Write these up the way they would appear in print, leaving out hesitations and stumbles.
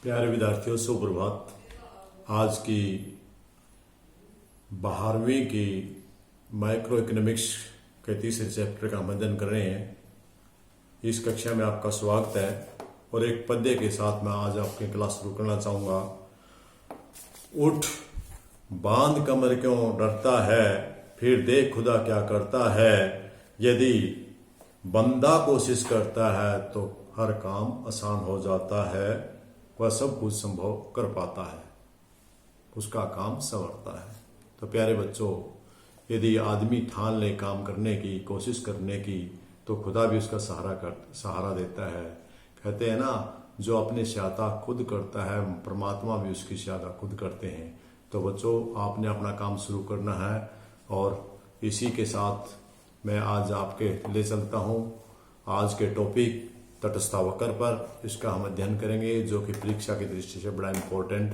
प्यारे विद्यार्थियों, सुप्रभात। आज की 12वीं की माइक्रो इकोनॉमिक्स के तीसरे चैप्टर का हम अध्ययन कर रहे हैं। इस कक्षा में आपका स्वागत है और एक पद्य के साथ मैं आज आपकी क्लास शुरू करना चाहूँगा। उठ बांध कमर क्यों डरता है, फिर देख खुदा क्या करता है। यदि बंदा कोशिश करता है तो हर काम आसान हो जाता है। वह सब कुछ संभव कर पाता है, उसका काम संवरता है। तो प्यारे बच्चों, यदि आदमी ठान ले काम करने की, कोशिश करने की, तो खुदा भी उसका सहारा देता है। कहते हैं ना, जो अपनी सहायता खुद करता है परमात्मा भी उसकी सहायता खुद करते हैं। तो बच्चों, आपने अपना काम शुरू करना है और इसी के साथ मैं आज आपके ले चलता हूँ आज के टॉपिक तटस्थ वक्र पर। इसका हम अध्ययन करेंगे, जो कि परीक्षा की दृष्टि से बड़ा इंपॉर्टेंट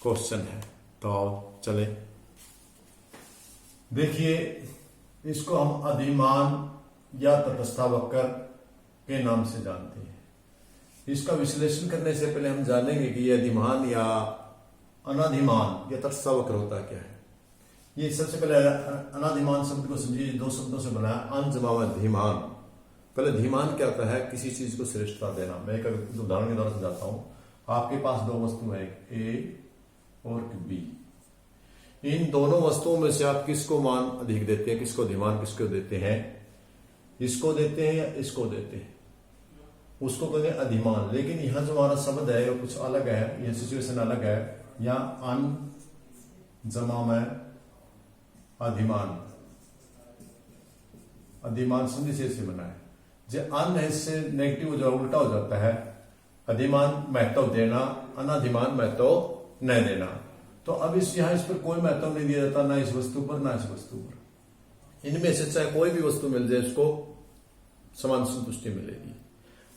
क्वेश्चन है। तो आओ चले। देखिए, इसको हम अधिमान या तटस्थ वक्र के नाम से जानते हैं। इसका विश्लेषण करने से पहले हम जानेंगे कि यह अधिमान या अनाधिमान या तटस्थ वक्र होता क्या है। ये सबसे पहले अनाधिमान शब्द को समझिए, दो शब्दों से बना है, अन जमा में धीमान। पहले धीमान क्या होता है? किसी चीज को श्रेष्ठता देना। मैं एक उदाहरण के द्वारा समझाता हूं। आपके पास दो वस्तु है, ए और बी। इन दोनों वस्तुओं में से आप किसको मान अधिक देते हैं, किसको धीमान किसको देते हैं? इसको देते हैं या इसको देते हैं? उसको कहेंगे अधिमान। लेकिन यहां जो हमारा शब्द है वो कुछ अलग है, यह सिचुएशन अलग है। यहां अन जमा में अधिमान, अधिमान संधि से बना है। जो अन है इससे नेगेटिव जो उल्टा हो जाता है। अधिमान महत्व देना, अनाधिमान महत्व न देना। तो अब इस पर कोई महत्व नहीं दिया जाता, ना इस वस्तु पर ना इस वस्तु पर। इनमें से चाहे कोई भी वस्तु मिल जाए, उसको समान संतुष्टि मिलेगी।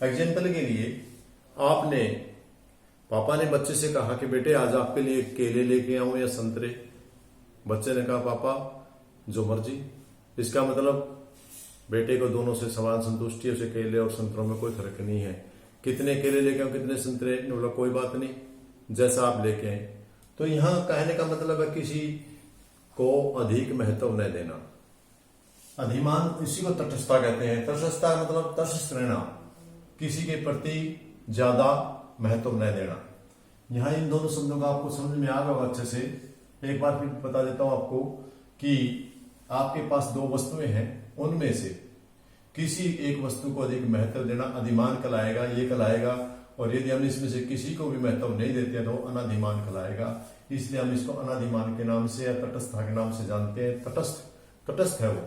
एग्जाम्पल के लिए, आपने पापा ने बच्चे से कहा कि बेटे आज आपके लिए केले लेके आऊं या संतरे। बच्चे ने कहा पापा जो मर्जी। इसका मतलब बेटे को दोनों से समान संतुष्टि है, उसे केले और संतरों में कोई फर्क नहीं है। कितने केले लेके आऊं, कितने संतरे, बोला कोई बात नहीं, जैसा आप लेके आए। तो यहां कहने का मतलब है किसी को अधिक महत्व न देना। अधिमान इसी को तटस्थता कहते हैं। तटस्थता मतलब तटस्थ रहना, किसी के प्रति ज्यादा महत्व न देना। यहां इन दोनों शब्दों का आपको समझ में आ गया अच्छे से। एक बार फिर बता देता हूं आपको कि आपके पास दो वस्तुएं हैं, उनमें से किसी एक वस्तु को अधिक महत्व देना अधिमान कहलाएगा, ये कहलाएगा। और यदि हम इसमें से किसी को भी महत्व नहीं देते तो अनाधिमान कहलाएगा। इसलिए हम इसको अनाधिमान के नाम से या तटस्था के नाम से जानते हैं। तटस्थ है वो,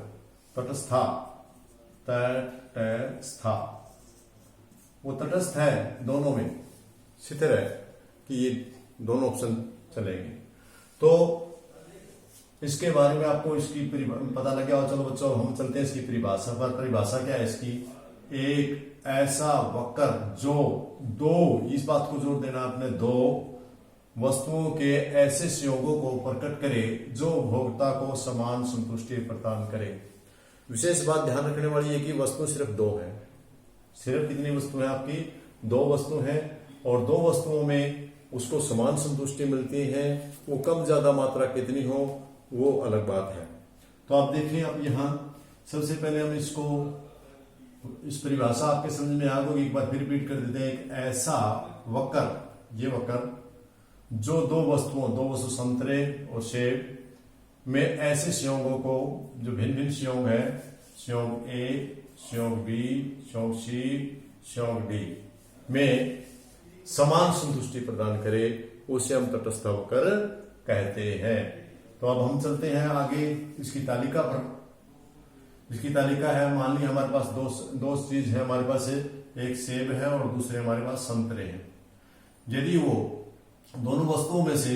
तटस्था, तटस्था, वो तटस्थ है, दोनों में स्थिर है कि ये दोनों ऑप्शन चलेंगे। तो इसके बारे में आपको इसकी पता लग गया। और चलो बच्चों, हम चलते हैं इसकी परिभाषा पर। परिभाषा क्या है इसकी? एक ऐसा वक्र जो दो, इस बात को जोर देना आपने, दो वस्तुओं के ऐसे संयोगों को प्रकट करे जो उपभोक्ता को समान संतुष्टि प्रदान करे। विशेष बात ध्यान रखने वाली है कि वस्तु सिर्फ दो है। सिर्फ कितनी वस्तु है आपकी? दो वस्तु है। और दो वस्तुओं में उसको समान संतुष्टि मिलती है। वो कम ज्यादा मात्रा कितनी हो वो अलग बात है। तो आप देखिए, अब यहां सबसे पहले हम इसको, इस परिभाषा आपके समझ में आ गई। एक बार फिर रिपीट कर देते हैं। एक ऐसा वक्र, ये वक्र जो दो वस्तु संतरे और सेब में ऐसे संयोगों को, जो भिन्न भिन्न संयोग है, संयोग ए, संयोग बी, संयोग सी, संयोग डी, में समान संतुष्टि प्रदान करे, उसे हम तटस्थ वक्र कहते हैं। तो अब हम चलते हैं आगे इसकी तालिका पर। इसकी तालिका है, मान ली हमारे पास दो चीज है। हमारे पास एक सेब है और दूसरे हमारे पास संतरे हैं। यदि वो दोनों वस्तुओं में से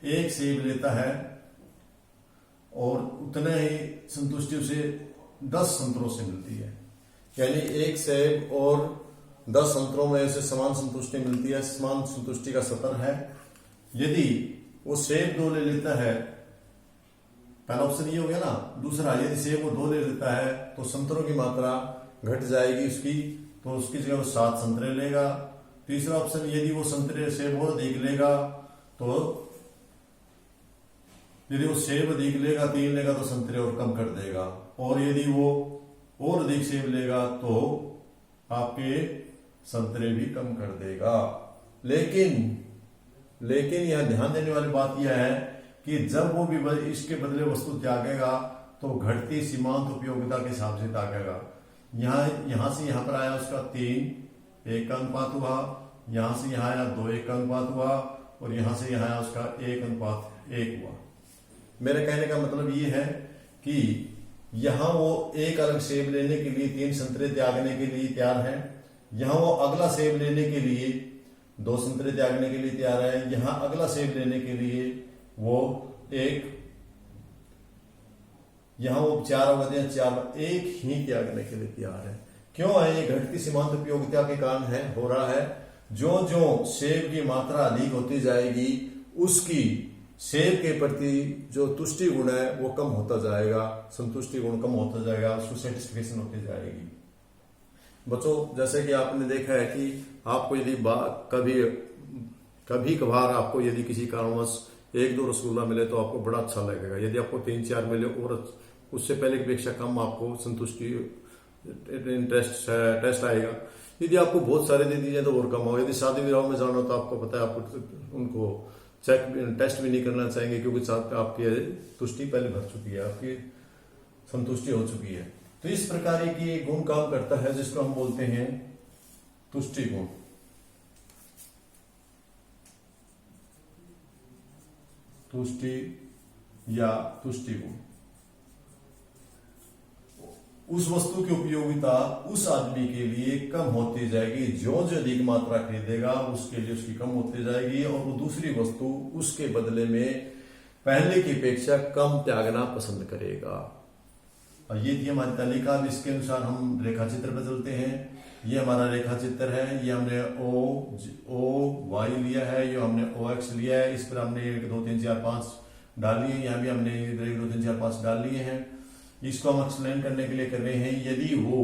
एक सेब लेता है और उतने ही संतुष्टि उसे 10 संतरों से मिलती है, यानी एक सेब और 10 संतरों में से समान संतुष्टि मिलती है, समान संतुष्टि का स्तर है। यदि वो सेब 2 ले लेता है, पहला ऑप्शन ये हो गया ना। दूसरा, यदि सेब वो 2 ले लेता है तो संतरों की मात्रा घट जाएगी उसकी, तो उसकी जगह वो 7 संतरे लेगा तीसरा ऑप्शन, यदि वो संतरे सेब और अधिक लेगा तो, यदि वो सेब अधिक लेगा 3 लेगा तो संतरे और कम कर देगा, और यदि वो और अधिक सेब लेगा तो आपके संतरे भी कम कर देगा। लेकिन यह ध्यान देने वाली बात यह है कि जब वो भी इसके बदले वस्तु त्यागेगा तो घटती सीमांत उपयोगिता के हिसाब से त्यागेगा। यहां से यहां पर आया उसका 3 1 का अनुपात हुआ, यहां से यहां आया 2 1 का अनुपात हुआ, और यहां से यहां आया उसका 1 अनुपात 1 हुआ। मेरे कहने का मतलब ये है कि यहां वो एक अलग सेब लेने के लिए 3 संतरे त्यागने के लिए तैयार है, यहां वो अगला सेब लेने के लिए 2 संतरे त्यागने के लिए तैयार है, यहां अगला सेब लेने के लिए वो यहां वो 4 अवधियां 4 एक ही त्यागने के लिए तैयार है। क्यों है? ये घटती सीमांत उपयोगिता के कारण हो रहा है। जो जो सेब की मात्रा अधिक होती जाएगी उसकी सेब के प्रति जो तुष्टि गुण है वो कम होता जाएगा, संतुष्टि गुण कम होता जाएगा, उसको सेटिस्फेक्शन होती जाएगी। बच्चों, जैसे कि आपने देखा है कि आपको यदि कभी कभार आपको यदि किसी कारणवश 1-2 रसगुल्ला मिले तो आपको बड़ा अच्छा लगेगा। यदि आपको 3-4 मिले और उससे पहले की अपेक्षा कम आपको संतुष्टि टेस्ट आएगा। यदि आपको बहुत सारे दे दीजिए तो और कम होगा। यदि शादी विवाह में जाना हो तो आपको पता है आपको उनको टेस्ट भी नहीं करना चाहेंगे, क्योंकि आपकी तुष्टि पहले भर चुकी है, आपकी संतुष्टि हो चुकी है। तो इस प्रकार की गुण काम करता है जिसको हम बोलते हैं तुष्टि गुण। तुष्टि या तुष्टि गुण उस वस्तु की उपयोगिता उस आदमी के लिए कम होती जाएगी, जो अधिक मात्रा खरीदेगा उसके लिए उसकी कम होती जाएगी, और वो दूसरी वस्तु उसके बदले में पहले की अपेक्षा कम त्यागना पसंद करेगा। और ये थी हमारी तालिका। इसके अनुसार हम रेखा चित्र बदलते हैं। ये हमारा रेखा चित्र है, ये हमने ओ वाई लिया है, ये हमने ओ एक्स लिया है। इस पर हमने 1 2 3 4 5 डाल लिए, यहाँ भी हमने 1 2 3 4 5 डाल लिए हैं। इसको हम एक्सप्लेन करने के लिए कर रहे हैं। यदि वो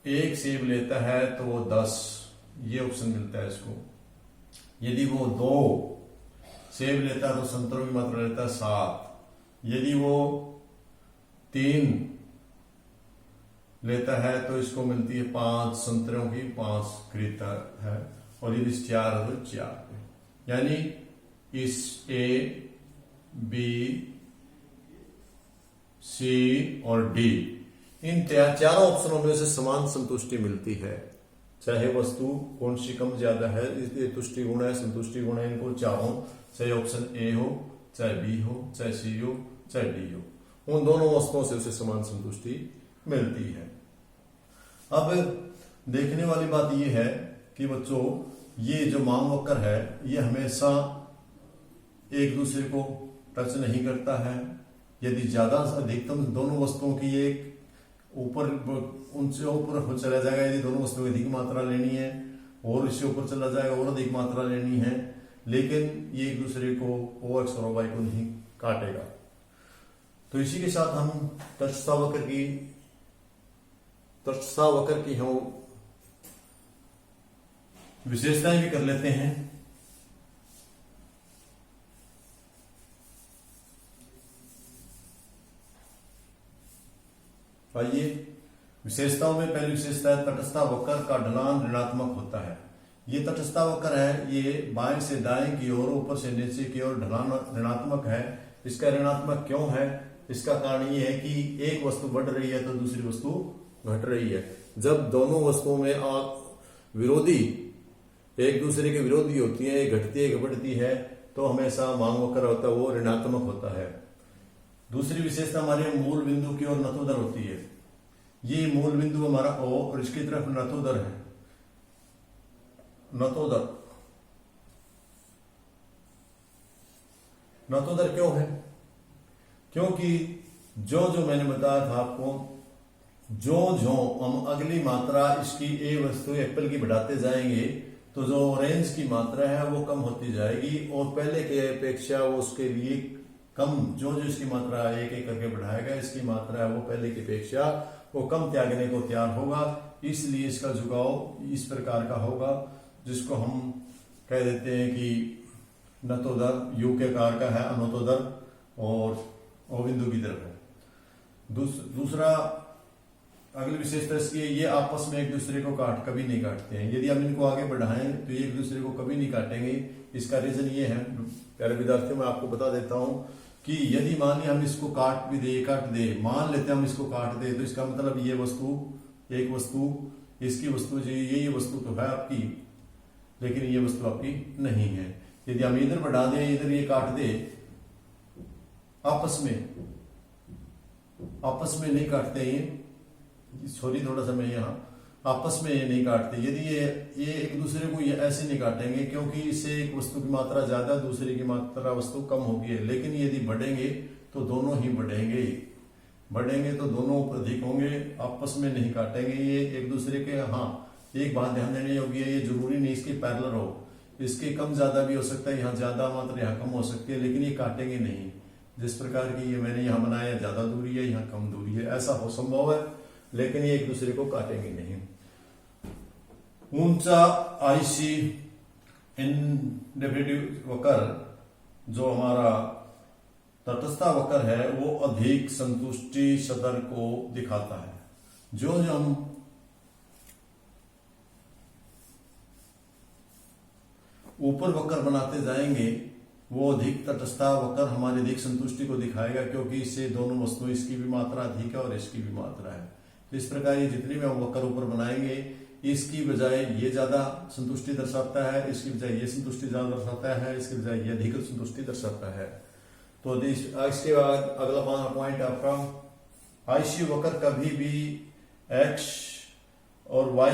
1 सेब लेता है तो वो 10, ये ऑप्शन मिलता है इसको। यदि वो 2 सेब लेता है तो संतरों की मात्रा लेता है 7। यदि वो 3 लेता है तो इसको मिलती है 5 संतरों की 5 खरीदता है, और यदि 4 है तो 4। यानी इस ए बी सी और डी इन चारों ऑप्शनों में से समान संतुष्टि मिलती है, चाहे वस्तु कौन सी कम ज्यादा है। इसलिए तुष्टि गुण है, संतुष्टि गुण है, इनको चारों, चाहे ऑप्शन ए हो, चाहे बी हो, चाहे सी हो, चाहे डी हो, उन दोनों वस्तुओं से उसे समान संतुष्टि मिलती है। अब देखने वाली बात यह है कि बच्चों, ये जो मांग वक्र है ये हमेशा एक दूसरे को टच नहीं करता है। यदि ज्यादा अधिकतम दोनों वस्तुओं की एक ऊपर उनसे ऊपर चला जाएगा, यदि दोनों वस्तुओं की अधिक मात्रा लेनी है, और इससे ऊपर चला जाएगा और अधिक मात्रा लेनी है, लेकिन ये एक दूसरे को ओ एक्स और वाई को नहीं काटेगा। तो इसी के साथ हम तटस्थता वक्र की हम विशेषताएं भी कर लेते हैं। आइए, विशेषताओं में पहली विशेषता है तटस्थता वक्र का ढलान ऋणात्मक होता है। ये तटस्थता वक्र है, ये बाएं से दाएं की ओर, ऊपर से नीचे की ओर ढलान ऋणात्मक है। इसका ऋणात्मक क्यों है? इसका कारण ये है कि एक वस्तु बढ़ रही है तो दूसरी वस्तु घट रही है। जब दोनों वस्तुओं में विरोधी एक दूसरे के विरोधी होती है, एक घटती है एक बढ़ती है, तो हमेशा मांग वक्र होता है वो ऋणात्मक होता है। दूसरी विशेषता हमारे मूल बिंदु की ओर नतोदर होती है। ये मूल बिंदु हमारा O और इसकी तरफ नतोदर है। नतोदर क्यों है? क्योंकि जो मैंने बताया था आपको, जो हम अगली मात्रा इसकी ए वस्तु एप्पल की बढ़ाते जाएंगे तो जो ऑरेंज की मात्रा है वो कम होती जाएगी, और पहले के अपेक्षा वो उसके लिए कम, जो इसकी मात्रा एक एक करके बढ़ाएगा, इसकी मात्रा है वो पहले की अपेक्षा वो कम त्यागने को तैयार होगा। इसलिए इसका झुकाव इस प्रकार का होगा। जिसको हम कह देते हैं कि नतोदर यू के आकार का है, अनोतोदर और ओ बिंदु की तरफ है। दूसरा अगली विशेषता इसकी ये आपस में एक दूसरे को कभी नहीं काटते हैं। यदि हम इनको आगे बढ़ाएं तो ये एक दूसरे को कभी नहीं काटेंगे। इसका रीजन ये है, प्यारे विद्यार्थियों, मैं आपको बता देता हूं कि यदि मान लिया हम इसको काट दे, मान लेते हैं हम इसको काट दे, तो इसका मतलब ये वस्तु, एक वस्तु, इसकी वस्तु ये वस्तु तो है आपकी, लेकिन ये वस्तु आपकी नहीं है। यदि हम इधर बढ़ा दें, इधर ये काट दे, आपस में नहीं काटते ये, सॉरी थोड़ा सा मैं यहाँ, आपस में ये नहीं काटते। यदि ये एक दूसरे को ये ऐसे नहीं काटेंगे, क्योंकि इससे एक वस्तु की मात्रा ज्यादा, दूसरे की मात्रा वस्तु कम होगी है। लेकिन यदि बढ़ेंगे तो दोनों ही बढ़ेंगे तो दोनों अधिक होंगे, आपस में नहीं काटेंगे ये एक दूसरे के। हाँ, एक बात ध्यान देने योग्य है, ये जरूरी नहीं इसके पैरेलल हो, इसके कम ज्यादा भी हो सकता है, यहाँ ज्यादा मात्रा यहाँ कम हो सकती है, लेकिन ये काटेंगे नहीं। जिस प्रकार की ये मैंने यहाँ बनाया, ज्यादा दूरी है, यहाँ कम दूरी है, ऐसा हो संभव है, लेकिन ये एक दूसरे को काटेंगे नहीं। ऊंचा आईसी इंडेफिनिटिव वक्र जो हमारा तटस्था वक्र है वो अधिक संतुष्टि सदर को दिखाता है। जो हम ऊपर वक्र बनाते जाएंगे वो अधिक तटस्था वक्र हमारी अधिक संतुष्टि को दिखाएगा, क्योंकि इससे दोनों वस्तुएं, इसकी भी मात्रा अधिक है और इसकी भी मात्रा है। तो इस प्रकार ये जितने भी हम वक्र ऊपर बनाएंगे, इसकी बजाय ये ज्यादा संतुष्टि दर्शाता है, इसकी बजाय ये संतुष्टि ज्यादा दर्शाता है, इसकी बजाय ये अधिक संतुष्टि दर्शाता है। तो इसके बाद अगला पॉइंट आपका, आईसी वक्र कभी भी एक्स और वाई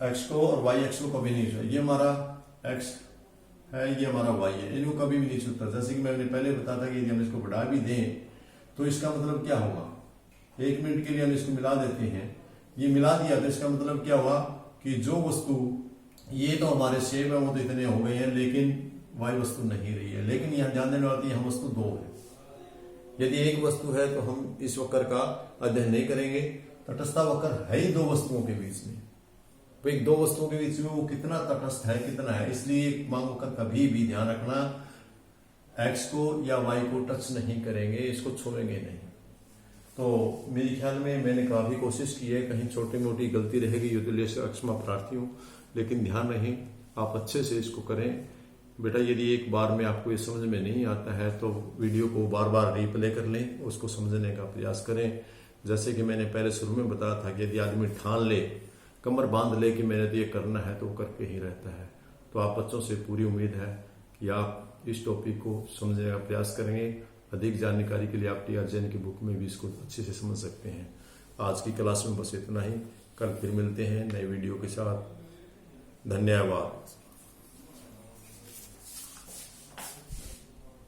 एक्स को और वाई एक्स को कभी नहीं छूता। ये हमारा एक्स है, ये हमारा वाई है, इनको कभी भी नहीं छूता। जैसे कि मैंने पहले बताया था कि यदि हम इसको बढ़ा भी दें तो इसका मतलब क्या होगा, 1 मिनट के लिए हम इसको मिला देते हैं, ये मिला दिया तो इसका मतलब क्या हुआ कि जो वस्तु, ये तो हमारे शेप है वो तो इतने हो गए हैं, लेकिन वाई वस्तु नहीं रही है। लेकिन यहाँ ध्यान देने वाली यहाँ वस्तु 2 है। यदि एक वस्तु है तो हम इस वक्र का अध्ययन नहीं करेंगे। तटस्था वक्र है ही 2 वस्तुओं के बीच में, भाई 2 वस्तुओं के बीच में वो कितना तटस्थ है, कितना है। इसलिए मांग वक्र कभी भी ध्यान रखना, एक्स को या वाई को टच नहीं करेंगे, इसको छोड़ेंगे नहीं। तो मेरे ख्याल में मैंने काफी कोशिश की है, कहीं छोटी मोटी गलती रहेगी तो क्षमा प्रार्थी हूँ, लेकिन ध्यान रहे आप अच्छे से इसको करें। बेटा यदि एक बार में आपको ये समझ में नहीं आता है तो वीडियो को बार बार रिप्ले कर लें, उसको समझने का प्रयास करें। जैसे कि मैंने पहले शुरू में बताया था कि यदि आदमी ठान ले, कमर बांध ले कि मैंने तो ये करना है, तो वो करके ही रहता है। तो आप बच्चों से पूरी उम्मीद है कि आप इस टॉपिक को समझने का प्रयास करेंगे। अधिक जानकारी के लिए आप TRJN की बुक में भी इसको अच्छे से समझ सकते हैं। आज की क्लास में बस इतना ही, कल फिर मिलते हैं नए वीडियो के साथ। धन्यवाद।